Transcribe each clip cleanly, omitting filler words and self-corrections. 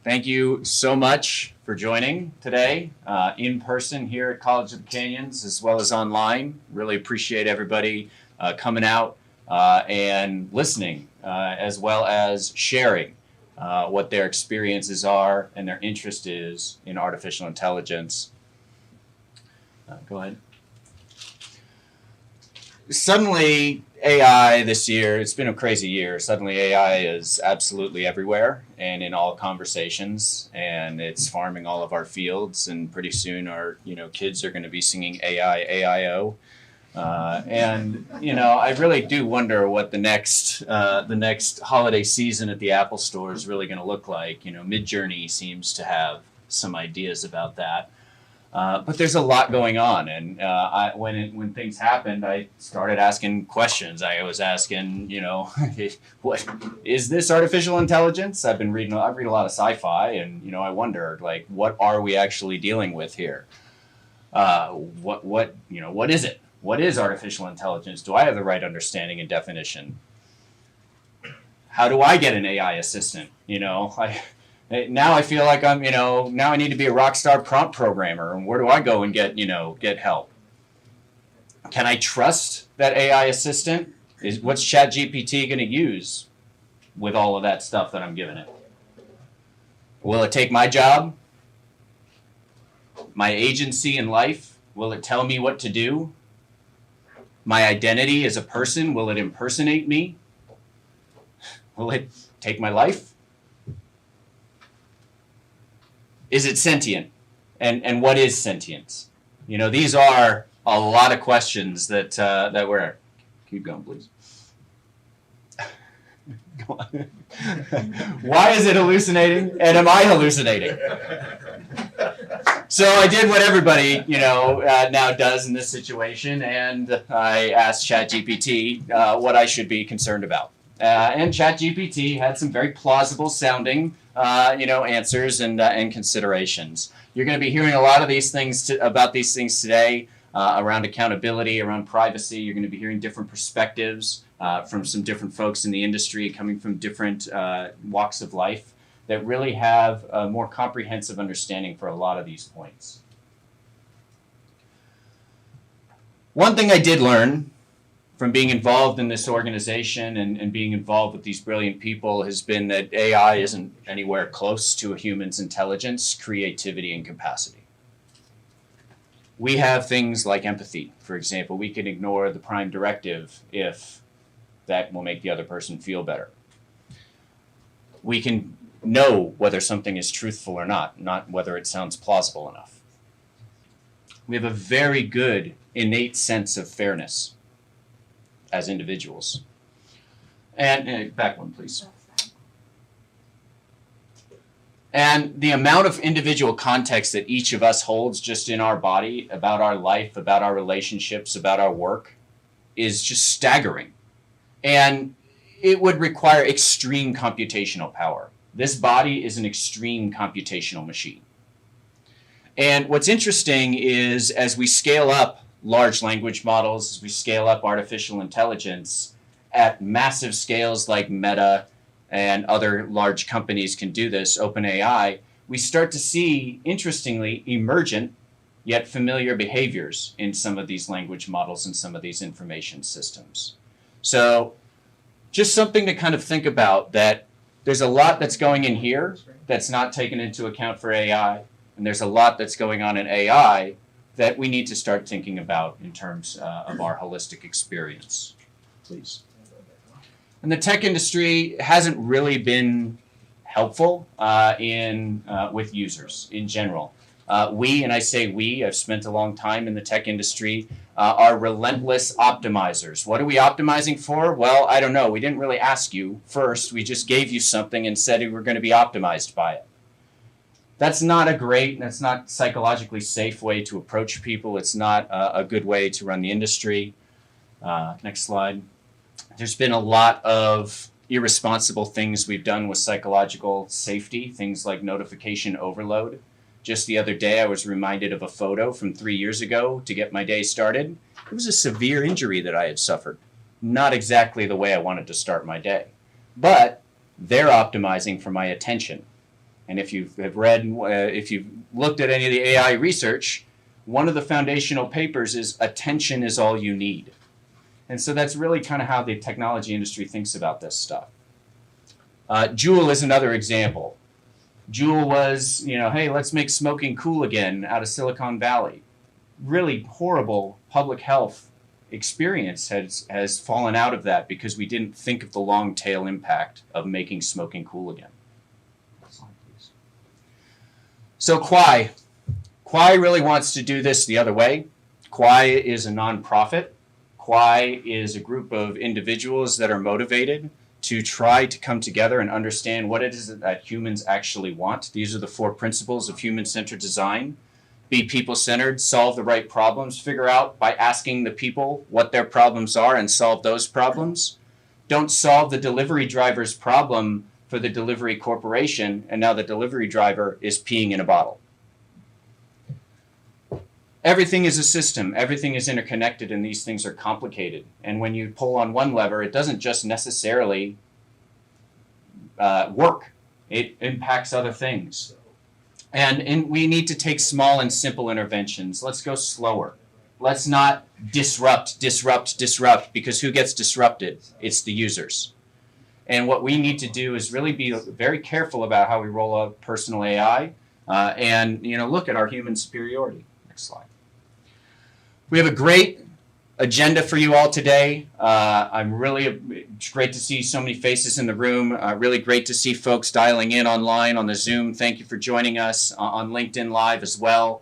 Thank you so much for joining today in person here at College of the Canyons as well as online. Really appreciate everybody coming out and listening as well as sharing what their experiences are and their interest is in artificial intelligence. Go ahead. Suddenly, AI this year, it's been a crazy year. Suddenly AI is absolutely everywhere and in all conversations, and it's farming all of our fields, and pretty soon our kids are going to be singing AI, AIO. I really do wonder what the next holiday season at the Apple Store is really going to look like. Midjourney seems to have some ideas about that. But there's a lot going on, and when things happened, I started asking questions. I was asking, what is this artificial intelligence? I read a lot of sci-fi, and I wonder, like, what are we actually dealing with here? What is it? What is artificial intelligence? Do I have the right understanding and definition? How do I get an AI assistant? Now I feel like now I need to be a rock star prompt programmer, and where do I go and get help? Can I trust that AI assistant? What's ChatGPT going to use with all of that stuff that I'm giving it? Will it take my job? My agency in life? Will it tell me what to do? My identity as a person? Will it impersonate me? Will it take my life? Is it sentient? And what is sentience? These are a lot of questions that we're... Keep going, please. Go on. Why is it hallucinating? And am I hallucinating? So I did what everybody, now does in this situation, and I asked ChatGPT what I should be concerned about. And ChatGPT had some very plausible sounding answers and considerations. You're going to be hearing a lot of these things about these things today around accountability, around privacy. You're going to be hearing different perspectives from some different folks in the industry coming from different walks of life that really have a more comprehensive understanding for a lot of these points. One thing I did learn from being involved in this organization and being involved with these brilliant people has been that AI isn't anywhere close to a human's intelligence, creativity, and capacity. We have things like empathy. For example, we can ignore the prime directive if that will make the other person feel better. We can know whether something is truthful or not whether it sounds plausible enough. We have a very good innate sense of fairness as individuals. And back one, please. And the amount of individual context that each of us holds just in our body, about our life, about our relationships, about our work, is just staggering. And it would require extreme computational power. This body is an extreme computational machine. And what's interesting is as we scale up large language models, as we scale up artificial intelligence at massive scales like Meta and other large companies can do this, OpenAI, we start to see, interestingly, emergent yet familiar behaviors in some of these language models and some of these information systems. So just something to kind of think about, that there's a lot that's going in here that's not taken into account for AI, and there's a lot that's going on in AI that we need to start thinking about in terms of our holistic experience. Please. And the tech industry hasn't really been helpful with users in general. And I say we, I've spent a long time in the tech industry, are relentless optimizers. What are we optimizing for? Well, I don't know. We didn't really ask you first. We just gave you something and said we were going to be optimized by it. That's not psychologically safe way to approach people. It's not a good way to run the industry. Next slide. There's been a lot of irresponsible things we've done with psychological safety, things like notification overload. Just the other day, I was reminded of a photo from 3 years ago to get my day started. It was a severe injury that I had suffered. Not exactly the way I wanted to start my day. But they're optimizing for my attention. And if you have read, if you've looked at any of the AI research, one of the foundational papers is attention is all you need. And so that's really kind of how the technology industry thinks about this stuff. Juul is another example. Juul was, hey, let's make smoking cool again out of Silicon Valley. Really horrible public health experience has fallen out of that because we didn't think of the long tail impact of making smoking cool again. So Kwaai really wants to do this the other way. Kwaai is a nonprofit. Kwaai is a group of individuals that are motivated to try to come together and understand what it is that humans actually want. These are the 4 principles of human-centered design. Be people-centered, solve the right problems, figure out by asking the people what their problems are and solve those problems. Don't solve the delivery driver's problem for the delivery corporation, and now the delivery driver is peeing in a bottle. Everything is a system. Everything is interconnected, and these things are complicated. And when you pull on one lever, it doesn't just necessarily work. It impacts other things. And we need to take small and simple interventions. Let's go slower. Let's not disrupt, because who gets disrupted? It's the users. And what we need to do is really be very careful about how we roll out personal AI and look at our human superiority. Next slide. We have a great agenda for you all today. It's great to see so many faces in the room. Really great to see folks dialing in online on the Zoom. Thank you for joining us on LinkedIn Live as well.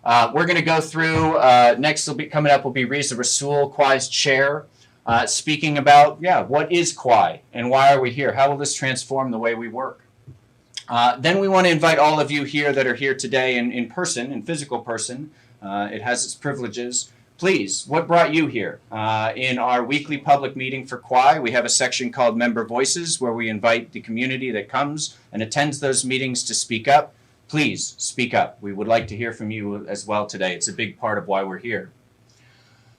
We're going to go through, next coming up will be Riza Rasool, Kwaai's chair, speaking about, what is Kwaai and why are we here? How will this transform the way we work? Then we want to invite all of you here that are here today in person, in physical person. It has its privileges. Please, what brought you here? In our weekly public meeting for Kwaai, we have a section called Member Voices where we invite the community that comes and attends those meetings to speak up. Please speak up. We would like to hear from you as well today. It's a big part of why we're here.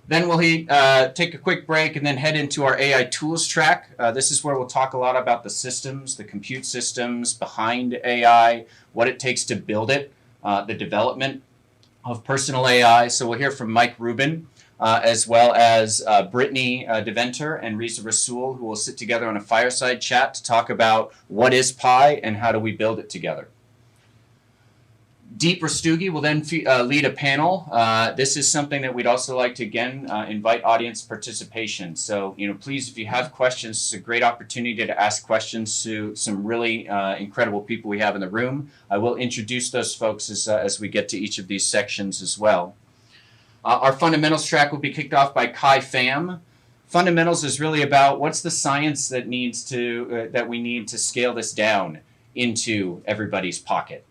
Then we'll take a quick break and then head into our AI tools track. This is where we'll talk a lot about the systems, the compute systems behind AI, what it takes to build it, the development of personal AI. So we'll hear from Mike Rubin, as well as Brittany Deventer and Riza Rasool, who will sit together on a fireside chat to talk about what is Pi and how do we build it together. Deep Rastogi will then lead a panel. This is something that we'd also like to, again, invite audience participation. So, please, if you have questions, it's a great opportunity to ask questions to some really incredible people we have in the room. I will introduce those folks as we get to each of these sections as well. Our fundamentals track will be kicked off by Kai Pham. Fundamentals is really about what's the science that we need to scale this down into everybody's pocket.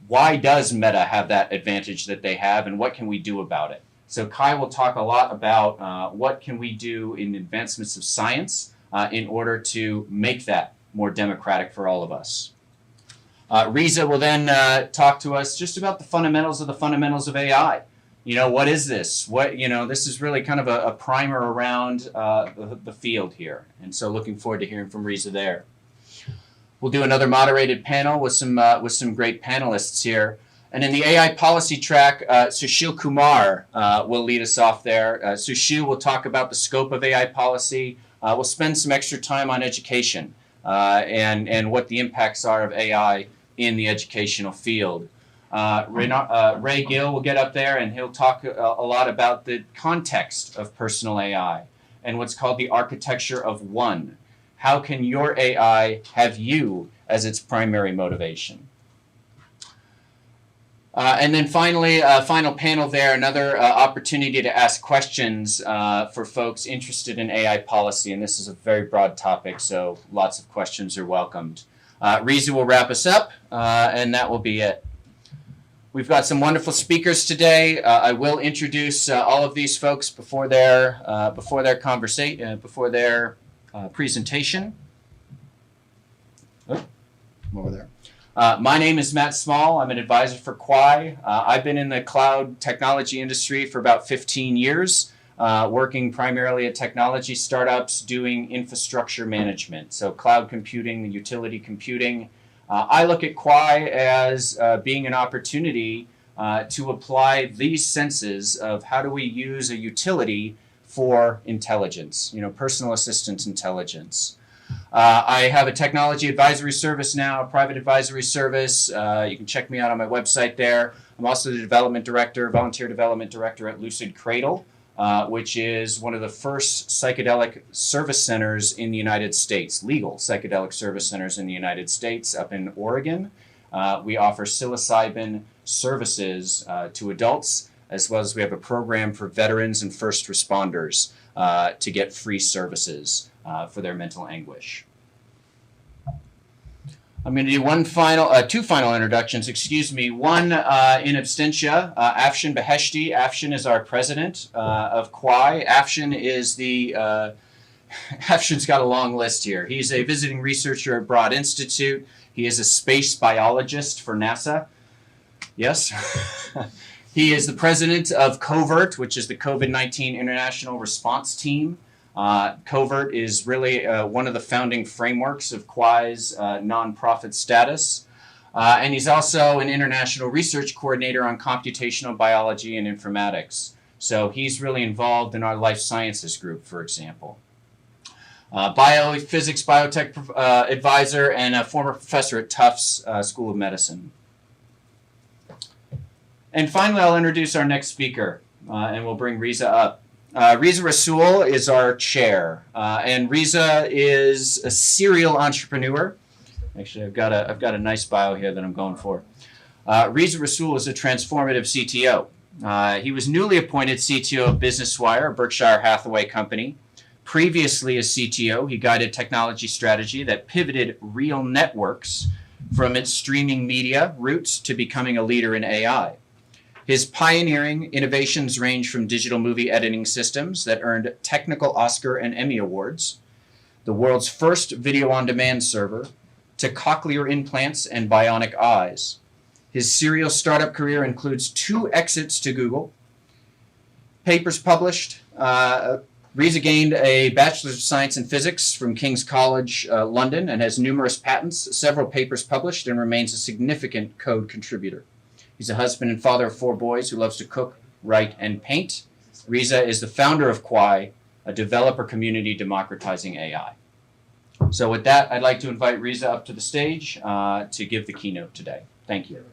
Why does Meta have that advantage that they have, and what can we do about it? So Kai will talk a lot about what can we do in advancements of science in order to make that more democratic for all of us. Riza will then talk to us just about the fundamentals of AI. What is this? This is really kind of a primer around the field here. And so looking forward to hearing from Riza there. We'll do another moderated panel with some great panelists here. And in the AI policy track, Sushil Kumar will lead us off there. Sushil will talk about the scope of AI policy. We'll spend some extra time on education and what the impacts are of AI in the educational field. Ray Gill will get up there and he'll talk a lot about the context of personal AI and what's called the architecture of one. How can your AI have you as its primary motivation? And then finally, final panel there, another opportunity to ask questions for folks interested in AI policy. And this is a very broad topic, so lots of questions are welcomed. Riza will wrap us up, and that will be it. We've got some wonderful speakers today. I will introduce all of these folks before their presentation. Oh, I'm over there. My name is Matt Small. I'm an advisor for Kwaai. I've been in the cloud technology industry for about 15 years, working primarily at technology startups doing infrastructure management. So cloud computing, utility computing, I look at Kwaai as being an opportunity to apply these senses of how do we use a utility for intelligence, personal assistant intelligence. I have a technology advisory service now, a private advisory service. You can check me out on my website there. I'm also the development director, volunteer development director at Lucid Cradle, which is one of the first psychedelic service centers in the United States, legal psychedelic service centers in the United States up in Oregon. We offer psilocybin services to adults, as well as we have a program for veterans and first responders to get free services for their mental anguish. I'm going to do two final introductions, excuse me. One in absentia, Afshin Beheshti. Afshin is our president of Kwaai. Afshin is Afshin's got a long list here. He's a visiting researcher at Broad Institute. He is a space biologist for NASA. Yes. He is the president of COVERT, which is the COVID-19 International Response Team. COVERT is really one of the founding frameworks of Kwaai's nonprofit status. And he's also an international research coordinator on computational biology and informatics. So he's really involved in our life sciences group, for example. Biophysics, biotech advisor, and a former professor at Tufts School of Medicine. And finally, I'll introduce our next speaker, and we'll bring Riza up. Riza Rasool is our chair, and Riza is a serial entrepreneur. Actually, I've got a nice bio here that I'm going for. Riza Rasool is a transformative CTO. He was newly appointed CTO of Business Wire, a Berkshire Hathaway company. Previously as CTO, he guided technology strategy that pivoted Real Networks from its streaming media roots to becoming a leader in AI. His pioneering innovations range from digital movie editing systems that earned technical Oscar and Emmy awards, the world's first video-on-demand server, to cochlear implants and bionic eyes. His serial startup career includes 2 exits to Google, papers published. Riza gained a Bachelor's of Science in Physics from King's College London and has numerous patents, several papers published, and remains a significant code contributor. He's a husband and father of 4 boys who loves to cook, write, and paint. Riza is the founder of Kwaai, a developer community democratizing AI. So with that, I'd like to invite Riza up to the stage to give the keynote today. Thank you.